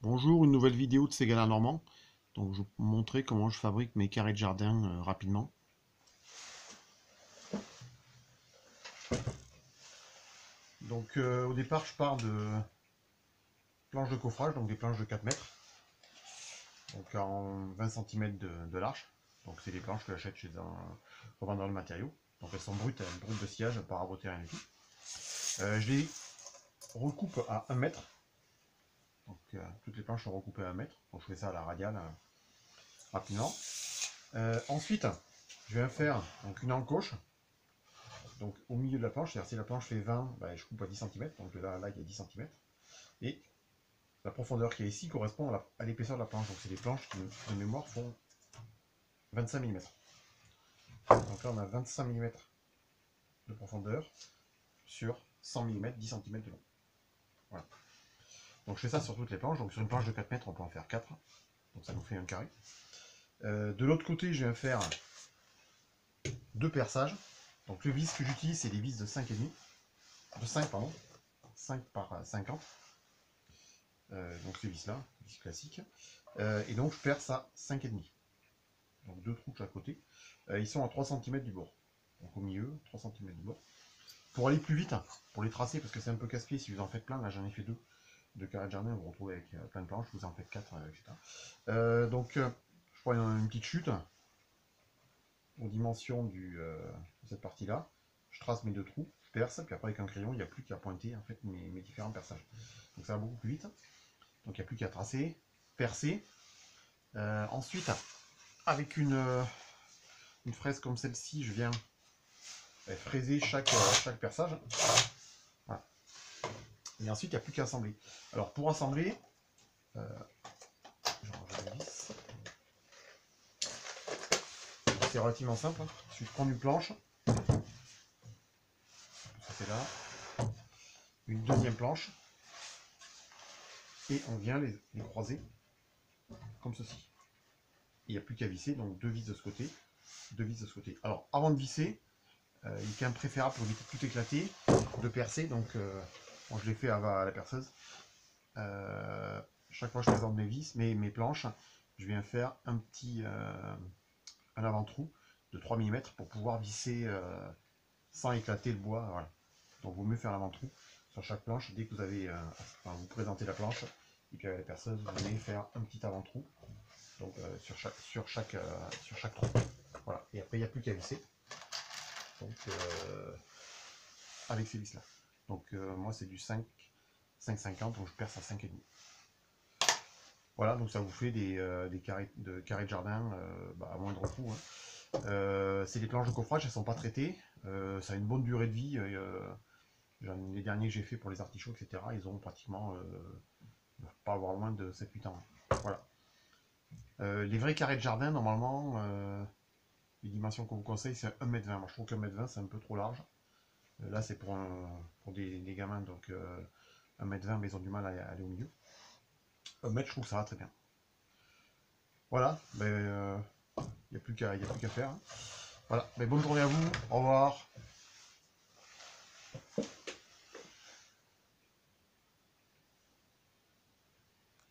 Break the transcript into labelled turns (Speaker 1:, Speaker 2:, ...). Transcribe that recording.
Speaker 1: Bonjour, une nouvelle vidéo de Ségala Normand. Donc je vais vous montrer comment je fabrique mes carrés de jardin rapidement. Donc au départ je pars de planches de coffrage, donc des planches de 4 mètres, donc en 20 cm de large. Donc c'est des planches que j'achète chez un revendeur de matériaux. Donc elles sont brutes de sciage par raboter rien du tout. Je les recoupe à 1 mètre. Donc toutes les planches sont recoupées à 1 mètre. Donc je fais ça à la radiale rapidement. Ensuite je vais faire donc, une encoche. Donc au milieu de la planche, c'est-à-dire si la planche fait 20, bah, je coupe à 10 cm, donc là il y a 10 cm. Et la profondeur qui est ici correspond à l'épaisseur de la planche. Donc c'est des planches qui, de mémoire, font 25 mm. Donc là on a 25 mm de profondeur sur 100 mm, 10 cm de long. Voilà. Donc je fais ça sur toutes les planches. Donc sur une planche de 4 mètres, on peut en faire 4. Donc ça nous fait un carré. De l'autre côté, je viens faire deux perçages. Donc le vis que j'utilise, c'est des vis de 5,5. De 5, pardon. 5 par 50. Donc ces vis là, vis classiques. Et donc je perce à 5,5. Donc deux trous de chaque côté. Ils sont à 3 cm du bord. Donc au milieu, 3 cm du bord. Pour aller plus vite, pour les tracer, parce que c'est un peu casse-pied si vous en faites plein, là j'en ai fait deux de carré de jardin, vous vous retrouvez avec plein de planches, vous en faites 4, etc. Donc je prends une petite chute aux dimensions de cette partie-là. Je trace mes deux trous, je perce, puis après avec un crayon, il n'y a plus qu'à pointer en fait mes différents perçages. Donc ça va beaucoup plus vite. Donc il n'y a plus qu'à tracer, percer. Ensuite, avec une fraise comme celle-ci, je viens fraiser chaque perçage. Voilà. Et ensuite, il n'y a plus qu'à assembler. Alors pour assembler, c'est relativement simple. Il suffit de prendre une planche. Ça c'est là. Une deuxième planche. Et on vient les croiser comme ceci. Il n'y a plus qu'à visser, donc deux vis de ce côté, deux vis de ce côté. Alors avant de visser, il est quand même préférable pour éviter de tout éclater, de percer. Donc bon, je l'ai fait à la perceuse. Chaque fois que je présente mes vis, mes planches, je viens faire un avant-trou de 3 mm pour pouvoir visser sans éclater le bois. Voilà. Donc il vaut mieux faire l'avant-trou sur chaque planche. Dès que vous avez, vous présentez la planche, et puis avec la perceuse, vous venez faire un petit avant-trou. Donc sur chaque trou. Voilà. Et après il n'y a plus qu'à visser. Donc avec ces vis là. Donc moi c'est du 5,50, donc je perce à 5,5. Voilà, donc ça vous fait des carrés de jardin à moindre coût. Hein. C'est des planches de coffrage, elles ne sont pas traitées. Ça a une bonne durée de vie. Les derniers que j'ai fait pour les artichauts, etc., ils ont pratiquement pas avoir moins de 7-8 ans. Voilà. Les vrais carrés de jardin, normalement, les dimensions qu'on vous conseille, c'est 1,20 m. Moi, je trouve que 1,20 m, c'est un peu trop large. Là, c'est pour des gamins, donc 1,20 m, mais ils ont du mal à aller au milieu. 1 m, je trouve que ça va très bien. Voilà, il n'y a plus qu'à faire. Voilà, bonne journée à vous, au revoir.